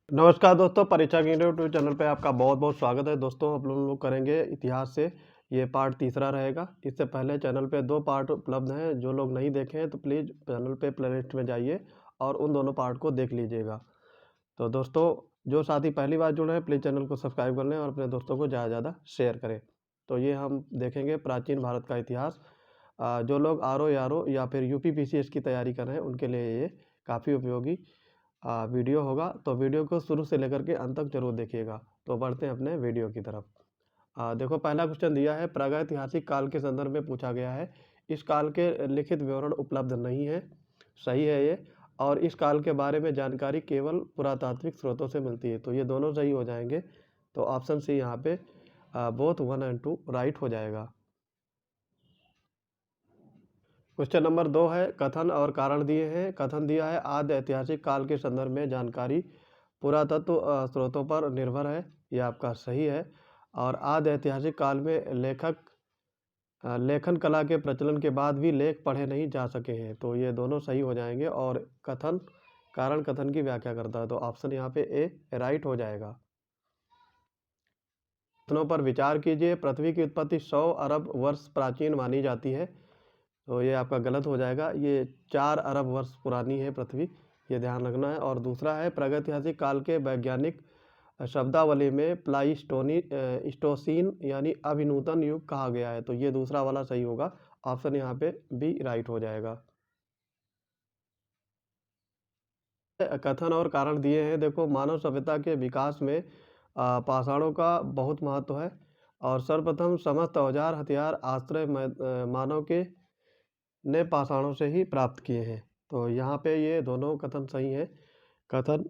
नमस्कार दोस्तों, परीक्षा के यूट्यूब चैनल पे आपका बहुत-बहुत स्वागत है। दोस्तों, अब लोग करेंगे इतिहास से, ये पार्ट तीसरा रहेगा। इससे पहले चैनल पे 2 पार्ट उपलब्ध हैं, जो लोग नहीं देखे हैं तो प्लीज़ चैनल पे प्लेलिस्ट में जाइए और उन दोनों पार्ट को देख लीजिएगा। तो दोस्तों, जो साथी पहली बार जुड़े हैं प्लीज़ चैनल को सब्सक्राइब कर लें और अपने दोस्तों को ज़्यादा से ज़्यादा शेयर करें। तो ये हम देखेंगे प्राचीन भारत का इतिहास। जो लोग आरओ या फिर यूपीपीसीएस की तैयारी कर रहे हैं उनके लिए ये काफ़ी उपयोगी वीडियो होगा। तो वीडियो को शुरू से लेकर के अंत तक ज़रूर देखिएगा। तो बढ़ते हैं अपने वीडियो की तरफ। देखो, पहला क्वेश्चन दिया है, प्रागैतिहासिक काल के संदर्भ में पूछा गया है। इस काल के लिखित विवरण उपलब्ध नहीं है। सही है ये। और इस काल के बारे में जानकारी केवल पुरातात्विक स्रोतों से मिलती है। तो ये दोनों सही हो जाएंगे। तो ऑप्शन सी यहाँ पे बोथ 1 एंड 2 राइट हो जाएगा। क्वेश्चन नंबर 2 है, कथन और कारण दिए हैं। कथन दिया है, आद्य ऐतिहासिक काल के संदर्भ में जानकारी पुरातत्व स्रोतों पर निर्भर है। यह आपका सही है। और आद्य ऐतिहासिक काल में लेखन कला के प्रचलन के बाद भी लेख पढ़े नहीं जा सके हैं। तो ये दोनों सही हो जाएंगे। और कथन कारण कथन की व्याख्या करता है। तो ऑप्शन यहाँ पे ए राइट हो जाएगा। कथनों पर विचार कीजिए। पृथ्वी की उत्पत्ति 100 अरब वर्ष प्राचीन मानी जाती है। तो ये आपका गलत हो जाएगा। ये 4 अरब वर्ष पुरानी है पृथ्वी, ये ध्यान रखना है। और दूसरा है, प्रागैतिहासिक काल के वैज्ञानिक शब्दावली में स्टोसीन यानी अभिनूतन युग कहा गया है। तो ये दूसरा वाला सही होगा। ऑप्शन यहाँ पे बी राइट हो जाएगा। कथन और कारण दिए हैं। देखो, मानव सभ्यता के विकास में पाषाणों का बहुत महत्व है। और सर्वप्रथम समस्त औजार हथियार आश्रय मानव के ने पाषाणों से ही प्राप्त किए हैं। तो यहाँ पे ये दोनों कथन सही हैं। कथन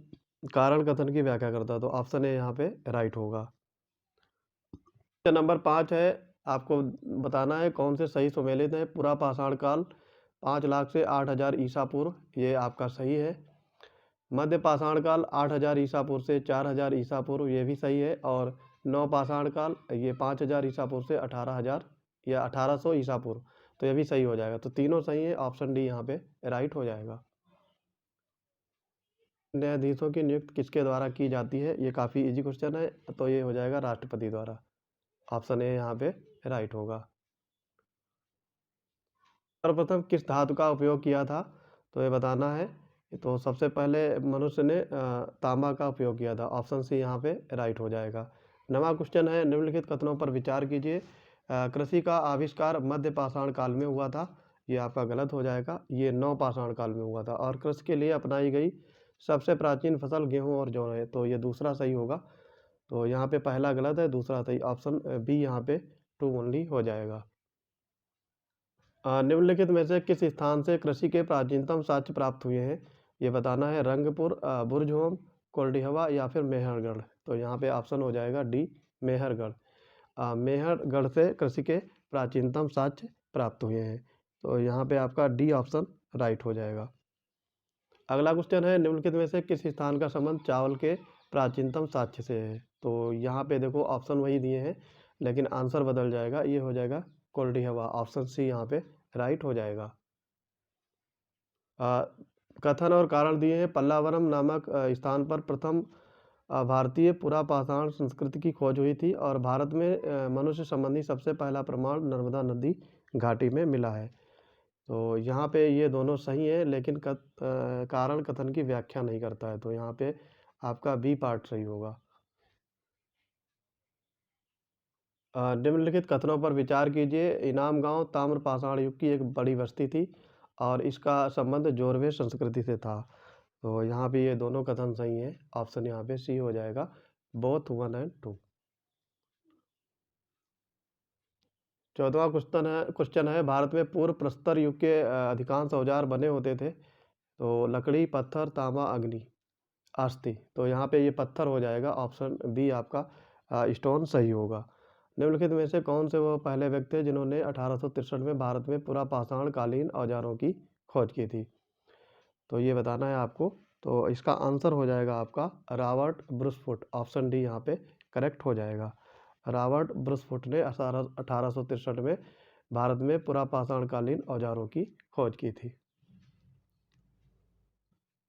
कारण कथन की व्याख्या करता है। तो ऑप्शन ए यहाँ पे राइट होगा। क्वेश्चन नंबर 5 है, आपको बताना है कौन से सही सुमेलित है। पूरा पाषाण काल 5 लाख से 8,000 ईसा पूर्व, ये आपका सही है। मध्य पाषाण काल 8,000 ईसा पूर्व से 4,000 ईसा पूर्व, ये भी सही है। और नव पाषाण काल ये 5,000 ईसा पूर्व से 18,000 या 1800 ईसा पूर्व, तो ये भी सही हो जाएगा। तो तीनों सही है। ऑप्शन डी यहाँ पे राइट हो जाएगा। न्यायाधीशों की नियुक्ति किसके द्वारा की जाती है? ये काफ़ी इजी क्वेश्चन है। तो ये हो जाएगा राष्ट्रपति द्वारा। ऑप्शन ए यहाँ पे राइट होगा। सर्वप्रथम किस धातु का उपयोग किया था? तो ये बताना है। तो सबसे पहले मनुष्य ने तांबा का उपयोग किया था। ऑप्शन सी यहाँ पे राइट हो जाएगा। नवा क्वेश्चन है, निम्नलिखित कथनों पर विचार कीजिए। कृषि का आविष्कार मध्य पाषाण काल में हुआ था, ये आपका गलत हो जाएगा। ये नव पाषाण काल में हुआ था। और कृषि के लिए अपनाई गई सबसे प्राचीन फसल गेहूँ और जौ है। तो ये दूसरा सही होगा। तो यहाँ पे पहला गलत है, दूसरा सही। ऑप्शन बी यहाँ पे ट्रू ओनली हो जाएगा। निम्नलिखित में से किस स्थान से कृषि के प्राचीनतम साक्ष्य प्राप्त हुए हैं? ये बताना है। रंगपुर, बुरजहोम, कोल्डिहवा या फिर मेहरगढ़। तो यहाँ पे ऑप्शन हो जाएगा डी मेहरगढ़। मेहरगढ़ से कृषि के प्राचीनतम साक्ष्य प्राप्त हुए हैं। तो यहाँ पे आपका डी ऑप्शन राइट हो जाएगा। अगला क्वेश्चन है, निम्नलिखित में से किस स्थान का संबंध चावल के प्राचीनतम साक्ष्य से है? तो यहाँ पे देखो ऑप्शन वही दिए हैं, लेकिन आंसर बदल जाएगा। ये हो जाएगा कोल्डिहवा। ऑप्शन सी यहाँ पे राइट हो जाएगा। कथन और कारण दिए हैं। पल्लावरम नामक स्थान पर प्रथम भारतीय पुरापाषाण संस्कृति की खोज हुई थी। और भारत में मनुष्य संबंधी सबसे पहला प्रमाण नर्मदा नदी घाटी में मिला है। तो यहाँ पे ये दोनों सही हैं, लेकिन कारण कथन की व्याख्या नहीं करता है। तो यहाँ पे आपका बी पार्ट सही होगा। निम्नलिखित कथनों पर विचार कीजिए। इनाम गांव ताम्रपाषाण युग की एक बड़ी बस्ती थी और इसका संबंध जोरवे संस्कृति से था। तो यहाँ पे ये दोनों कथन सही हैं। ऑप्शन यहाँ पे सी हो जाएगा, बोथ 1 एंड 2। 14वां क्वेश्चन है, भारत में पूर्व प्रस्तर युग के अधिकांश औजार बने होते थे। तो लकड़ी, पत्थर, तांबा, अग्नि, अस्थि। तो यहाँ पे ये पत्थर हो जाएगा। ऑप्शन बी आपका स्टोन सही होगा। निम्नलिखित में से कौन से वो पहले व्यक्ति थे जिन्होंने 1863 में भारत में पुरापाषाण कालीन औजारों की खोज की थी? तो ये बताना है आपको। तो इसका आंसर हो जाएगा आपका रॉबर्ट ब्रूसफुट। ऑप्शन डी यहाँ पे करेक्ट हो जाएगा। रॉबर्ट ब्रूसफुट ने 1863 में भारत में पुरापाषाण कालीन औजारों की खोज की थी।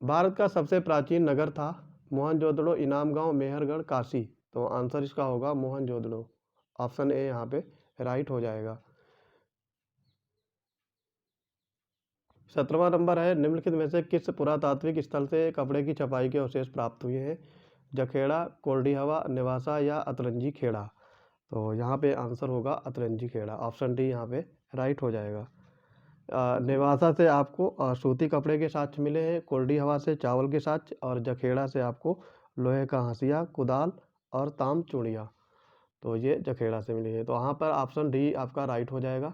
भारत का सबसे प्राचीन नगर था मोहनजोदड़ो, इनाम गांव, मेहरगढ़, काशी। तो आंसर इसका होगा मोहनजोदड़ो। ऑप्शन ए यहाँ पे राइट हो जाएगा। 17वां नंबर है, निम्नलिखित में से किस पुरातात्विक स्थल से कपड़े की छपाई के अवशेष प्राप्त हुए हैं? जखेड़ा, कोल्डी हवा, नेवासा या अतरंजी खेड़ा। तो यहाँ पे आंसर होगा अतरंजी खेड़ा। ऑप्शन डी यहाँ पे राइट हो जाएगा। नेवासा से आपको सूती कपड़े के साक्ष्य मिले हैं, कोल्डी हवा से चावल के साक्ष्य, और जखेड़ा से आपको लोहे का हंसिया, कुदाल और ताम चूड़ियाँ। तो ये जखेड़ा से मिली है। तो यहाँ पर ऑप्शन डी आपका राइट हो जाएगा।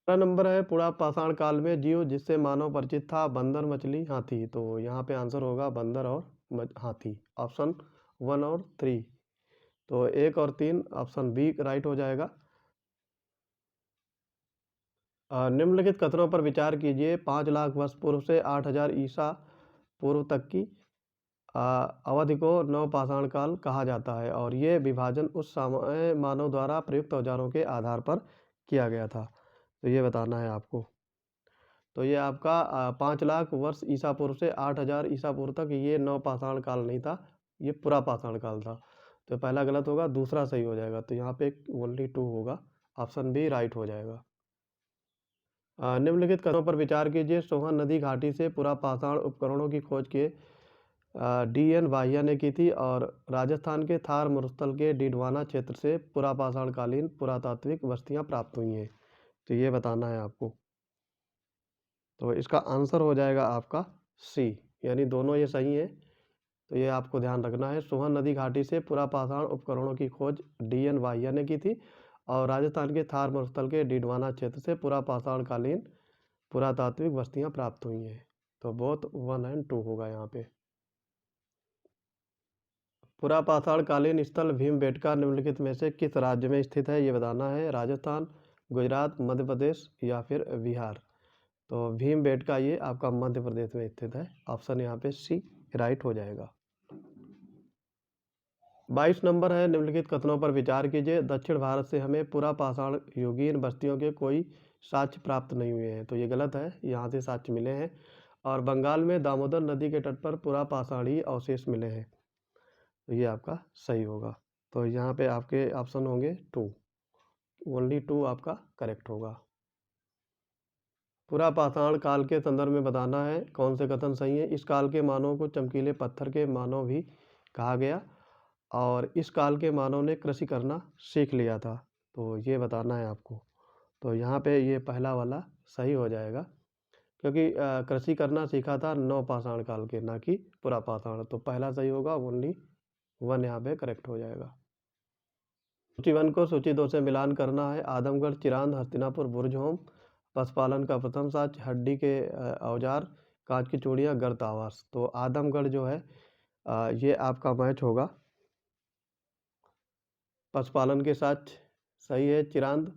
अगला नंबर है, पुरा पाषाण काल में जीव जिससे मानव परिचित था? बंदर, मछली, हाथी। तो यहाँ पे आंसर होगा बंदर और हाथी। ऑप्शन 1 और 3। तो 1 और 3 ऑप्शन बी राइट हो जाएगा। निम्नलिखित कथनों पर विचार कीजिए। 5 लाख वर्ष पूर्व से 8000 ईसा पूर्व तक की अवधि को नवपाषाण काल कहा जाता है, और ये विभाजन उस समय मानव द्वारा प्रयुक्त औजारों के आधार पर किया गया था। तो ये बताना है आपको। तो ये आपका 5 लाख वर्ष ईसा पूर्व से 8000 ईसा पूर्व तक ये नवपाषाण काल नहीं था, ये पुरा पाषाण काल था। तो पहला गलत होगा, दूसरा सही हो जाएगा। तो यहाँ पे ओनली 2 होगा। ऑप्शन बी राइट हो जाएगा। निम्नलिखित कथनों पर विचार कीजिए। सोहन नदी घाटी से पुरा पाषाण उपकरणों की खोज के डी.एन. वाहिया ने की थी, और राजस्थान के थार मरुस्थल के डिडवाना क्षेत्र से पुरा पाषाण कालीन पुरातात्विक वस्तुएं प्राप्त हुई हैं। तो ये बताना है आपको। तो इसका आंसर हो जाएगा आपका सी, यानी दोनों ये सही है। तो ये आपको ध्यान रखना है। सोहन नदी घाटी से पुरा पाषाण उपकरणों की खोज डी.एन. वाहिया ने की थी, और राजस्थान के थार मरुस्थल के डिडवाना क्षेत्र से पुरा पाषाण कालीन पुरातात्विक वस्तुएं प्राप्त हुई हैं। तो बोथ 1 एंड 2 होगा यहाँ पे। पुरा पाषाण कालीन स्थल भीमबेटका निम्नलिखित में से किस राज्य में स्थित है? ये बताना है। राजस्थान, गुजरात, मध्य प्रदेश या फिर बिहार। तो भीमबेटका ये आपका मध्य प्रदेश में स्थित है। ऑप्शन यहाँ पे सी राइट हो जाएगा। 22 नंबर है, निम्नलिखित कथनों पर विचार कीजिए। दक्षिण भारत से हमें पुरा पाषाण युगीन बस्तियों के कोई साक्ष्य प्राप्त नहीं हुए हैं। तो ये गलत है, यहाँ से साक्ष्य मिले हैं। और बंगाल में दामोदर नदी के तट पर पुरा पाषाणी अवशेष मिले हैं। तो ये आपका सही होगा। तो यहाँ पे आपके ऑप्शन होंगे 2, ओनली 2 आपका करेक्ट होगा। पुरा पाषाण काल के संदर्भ में बताना है कौन से कथन सही है। इस काल के मानव को चमकीले पत्थर के मानव भी कहा गया, और इस काल के मानव ने कृषि करना सीख लिया था। तो ये बताना है आपको। तो यहाँ पे ये पहला वाला सही हो जाएगा, क्योंकि कृषि करना सीखा था नवपाषाण काल के, ना कि पुरा पाषाण। तो पहला सही होगा, ओनली 1 यहाँ पे करेक्ट हो जाएगा। सूची 1 को सूची 2 से मिलान करना है। आदमगढ़, चिरांद, हस्तिनापुर, बुर्ज-होम, पशुपालन का प्रथम साक्ष्य, हड्डी के औजार, कांच की चूड़ियाँ, गर्त आवास। तो आदमगढ़ जो है ये आपका मैच होगा। पशुपालन के साक्ष्य सही है। चिरांद,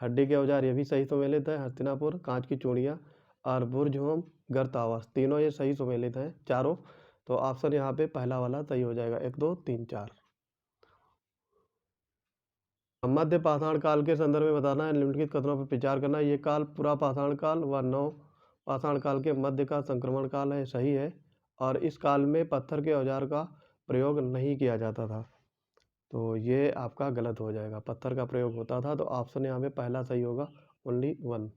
हड्डी के औजार ये भी सही सुमेलित है। हस्तिनापुर, कांच की चूड़ियाँ, और बुर्ज-होम, गर्त आवास, तीनों ये सही सुमेलित हैं चारों। तो ऑप्शन यहाँ पे पहला वाला सही हो जाएगा। 1, 2, 3, 4। मध्य पाषाण काल के संदर्भ में बताना है। निम्नलिखित कथनों पर विचार करना है। ये काल पुरा पाषाण काल व नव पाषाण काल के मध्य का संक्रमण काल है। सही है। और इस काल में पत्थर के औजार का प्रयोग नहीं किया जाता था। तो ये आपका गलत हो जाएगा। पत्थर का प्रयोग होता था। तो ऑप्शन यहाँ पे पहला सही होगा, ओनली 1।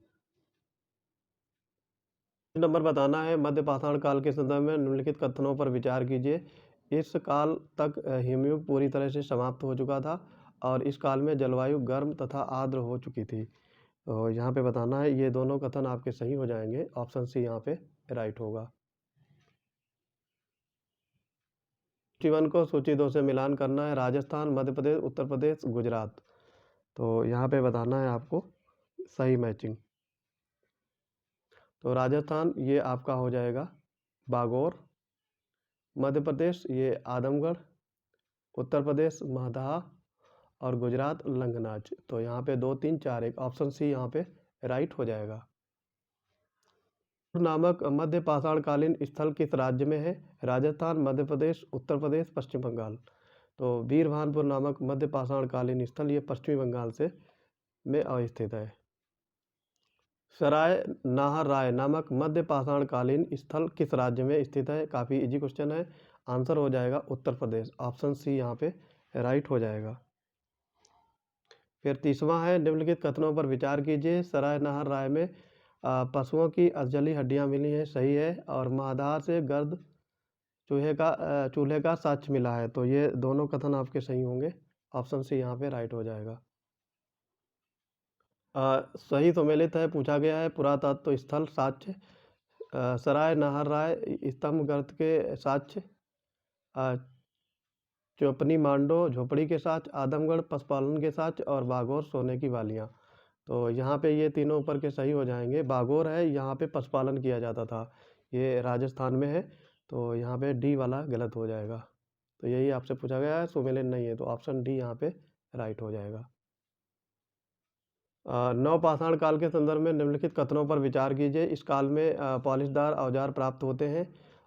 नंबर बताना है। मध्य पाषाण काल के संदर्भ में निम्नलिखित कथनों पर विचार कीजिए। इस काल तक हिमयुग पूरी तरह से समाप्त हो चुका था, और इस काल में जलवायु गर्म तथा आर्द्र हो चुकी थी। तो यहाँ पे बताना है। ये दोनों कथन आपके सही हो जाएंगे। ऑप्शन सी यहाँ पे राइट होगा। सूची 1 को सूची 2 से मिलान करना है। राजस्थान, मध्य प्रदेश, उत्तर प्रदेश, गुजरात। तो यहाँ पे बताना है आपको सही मैचिंग। तो राजस्थान ये आपका हो जाएगा बागौर, मध्य प्रदेश ये आदमगढ़, उत्तर प्रदेश महदहा, और गुजरात लंगनाच। तो यहाँ पे 2, 3, 4, 1 ऑप्शन सी यहाँ पे राइट हो जाएगा। नामक मध्य पाषाण कालीन स्थल किस राज्य में है? राजस्थान, मध्य प्रदेश, उत्तर प्रदेश, पश्चिम बंगाल। तो वीरभानपुर नामक मध्य पाषाण कालीन स्थल ये पश्चिमी बंगाल से में अवस्थित है। सराय नाहर राय नामक मध्य पाषाण कालीन स्थल किस राज्य में स्थित है? काफ़ी इजी क्वेश्चन है। आंसर हो जाएगा उत्तर प्रदेश। ऑप्शन सी यहाँ पे राइट हो जाएगा। फिर तीसवां है, निम्नलिखित कथनों पर विचार कीजिए। सराय नाहर राय में पशुओं की अधजली हड्डियां मिली हैं, सही है। और महाधार से गर्द चूल्हे का साक्ष्य मिला है, तो ये दोनों कथन आपके सही होंगे। ऑप्शन सी यहाँ पे राइट हो जाएगा। सही सम्मिलित है, पूछा गया है पुरातत्व स्थल साक्ष्य, सराय नाहर राय स्तंभ गर्त के साक्ष्य, चौपनी मांडो झोपड़ी के साक्ष्य, आदमगढ़ पशुपालन के साक्ष्य और बागौर सोने की वालियाँ। तो यहाँ पे ये तीनों ऊपर के सही हो जाएंगे। बागौर है, यहाँ पे पशुपालन किया जाता था, ये राजस्थान में है, तो यहाँ पे डी वाला गलत हो जाएगा। तो यही आपसे पूछा गया है, सुमेलित नहीं है, तो ऑप्शन डी यहाँ पे राइट हो जाएगा। नवपाषाण काल के संदर्भ में निम्नलिखित कथनों पर विचार कीजिए। इस काल में पॉलिशदार औजार प्राप्त होते हैं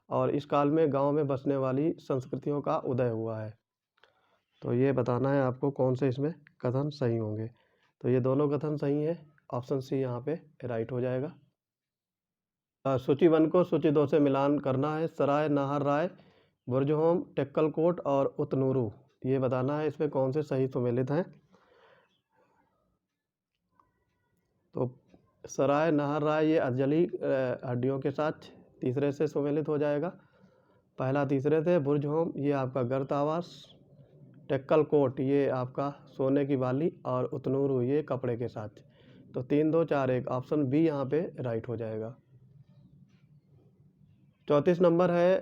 और इस काल में गांव में बसने वाली संस्कृतियों का उदय हुआ है। तो ये बताना है आपको कौन से इसमें कथन सही होंगे। तो ये दोनों कथन सही हैं, ऑप्शन सी यहाँ पे राइट हो जाएगा। सूची 1 को सूची 2 से मिलान करना है। सराय नाहर राय, बुरजहोम, टेक्कलकोट और उतनूरू, ये बताना है इसमें कौन से सही सुमेलित हैं। तो सराय नाहर राय ये अधजली हड्डियों के साथ तीसरे से सुमेलित हो जाएगा, पहला तीसरे से। बुरजहोम ये आपका गर्त आवास, टेक्कलकोट ये आपका सोने की बाली और उतनूरू ये कपड़े के साथ। तो 3 2 4 1, ऑप्शन बी यहाँ पे राइट हो जाएगा। 34 नंबर है,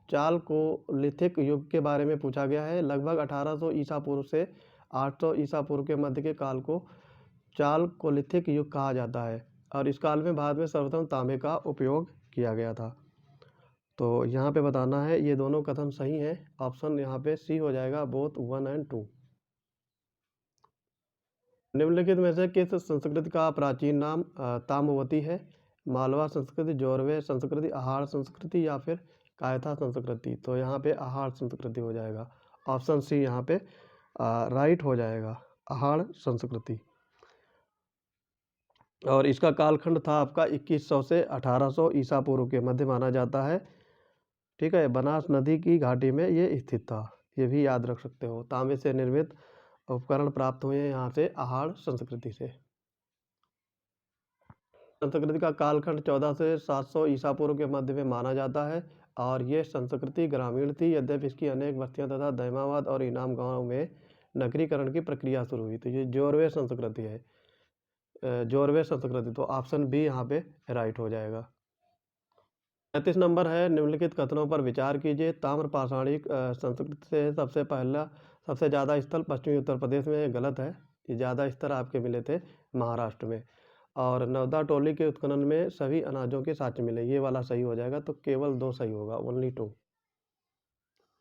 चालकोलिथिक युग के बारे में पूछा गया है। लगभग 1800 ईसा पूर्व से 800 ईसा पूर्व के मध्य के काल को चालकोलिथिक युग कहा जाता है और इस काल में भारत में सर्वप्रथम तांबे का उपयोग किया गया था। तो यहाँ पे बताना है, ये दोनों कथन सही हैं, ऑप्शन यहाँ पे सी हो जाएगा, बोथ 1 और 2। निम्नलिखित में से किस संस्कृति का प्राचीन नाम ताम्रवती है? मालवा संस्कृति, जोरवे संस्कृति, आहार संस्कृति या फिर कायथा संस्कृति। तो यहाँ पे आहार संस्कृति हो जाएगा, ऑप्शन सी यहाँ पे राइट हो जाएगा, आहार संस्कृति। और इसका कालखंड था आपका 2100 से 1800 ईसा पूर्व के मध्य माना जाता है। ठीक है, बनास नदी की घाटी में ये स्थित था, ये भी याद रख सकते हो। तांबे से निर्मित उपकरण प्राप्त हुए यहाँ से आहार संस्कृति से। संस्कृति का कालखंड 1400 से 700 ईसा पूर्व के मध्य में माना जाता है और ये संस्कृति ग्रामीण थी, यद्यपि इसकी अनेक बस्तियां तथा दैमाबाद और इनाम गांव में नगरीकरण की प्रक्रिया शुरू हुई। तो ये जोरवे संस्कृति है, जोरवे संस्कृति। तो ऑप्शन बी यहाँ पे राइट हो जाएगा। 35 नंबर है, निम्नलिखित कथनों पर विचार कीजिए। ताम्रपाषाणिक संस्कृति से सबसे ज़्यादा स्थल पश्चिमी उत्तर प्रदेश में, गलत है, ये ज़्यादा स्तर आपके मिले थे महाराष्ट्र में। और नवदा टोली के उत्खनन में सभी अनाजों के साक्ष्य मिले, ये वाला सही हो जाएगा। तो केवल 2 सही होगा, ओनली 2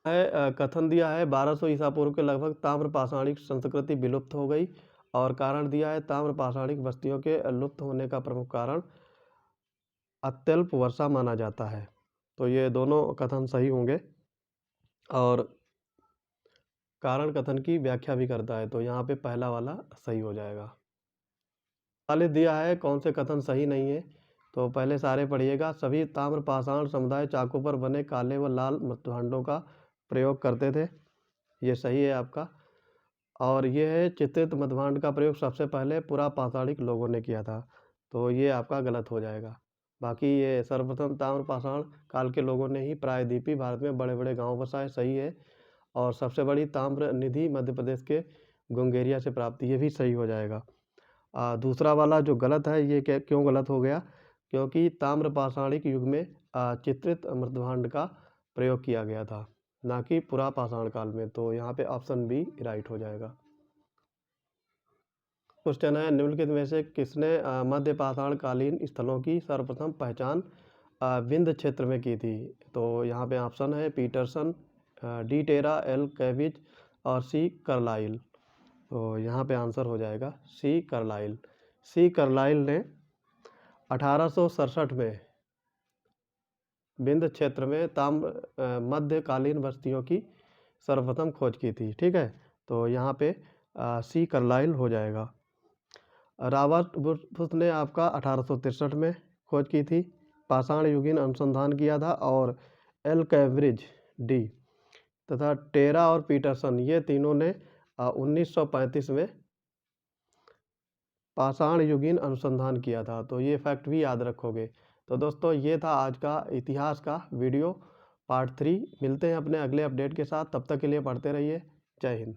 है। कथन दिया है 1200 ईसा पूर्व के लगभग ताम्रपाषाणिक संस्कृति विलुप्त हो गई और कारण दिया है ताम्रपाषाणिक बस्तियों के लुप्त होने का प्रमुख कारण अत्यल्प वर्षा माना जाता है। तो ये दोनों कथन सही होंगे और कारण कथन की व्याख्या भी करता है, तो यहाँ पे पहला वाला सही हो जाएगा। 40 दिया है, कौन से कथन सही नहीं है? तो पहले सारे पढ़िएगा। सभी ताम्रपाषाण समुदाय चाकू पर बने काले व लाल मृत्युहांडों का प्रयोग करते थे, ये सही है आपका। और ये है चित्रित मध्यभांड का प्रयोग सबसे पहले पुरापाषाणिक लोगों ने किया था, तो ये आपका गलत हो जाएगा। बाकी ये सर्वप्रथम ताम्रपाषाण काल के लोगों ने ही प्रायद्वीपीय भारत में बड़े बड़े गांव बसाए, सही है। और सबसे बड़ी ताम्र निधि मध्य प्रदेश के गुंगेरिया से प्राप्त, ये भी सही हो जाएगा। दूसरा वाला जो गलत है, ये क्यों गलत हो गया? क्योंकि ताम्रपाषाणिक युग में चित्रित मृत्युहांड का प्रयोग किया गया था, ना कि पुरापाषाण काल में। तो यहाँ पे ऑप्शन बी राइट हो जाएगा। क्वेश्चन है, निम्नलिखित में से किसने मध्य पाषाण कालीन स्थलों की सर्वप्रथम पहचान विंध्य क्षेत्र में की थी? तो यहाँ पे ऑप्शन है पीटरसन, डी टेरा, एल कैविज और सी कार्लाइल। तो यहाँ पे आंसर हो जाएगा सी कार्लाइल। सी कार्लाइल ने 1867 में विंध्य क्षेत्र में मध्यकालीन बस्तियों की सर्वप्रथम खोज की थी। ठीक है, तो यहाँ पे सी कार्लाइल हो जाएगा। रॉबर्ट ब्रुस ने आपका 1863 में खोज की थी, पाषाण युगीन अनुसंधान किया था, और एल कैम्ब्रिज डी तथा टेरा और पीटरसन, ये तीनों ने 1935 में पाषाण युगीन अनुसंधान किया था। तो ये फैक्ट भी याद रखोगे। तो दोस्तों ये था आज का इतिहास का वीडियो पार्ट 3। मिलते हैं अपने अगले अपडेट के साथ, तब तक के लिए पढ़ते रहिए। जय हिंद।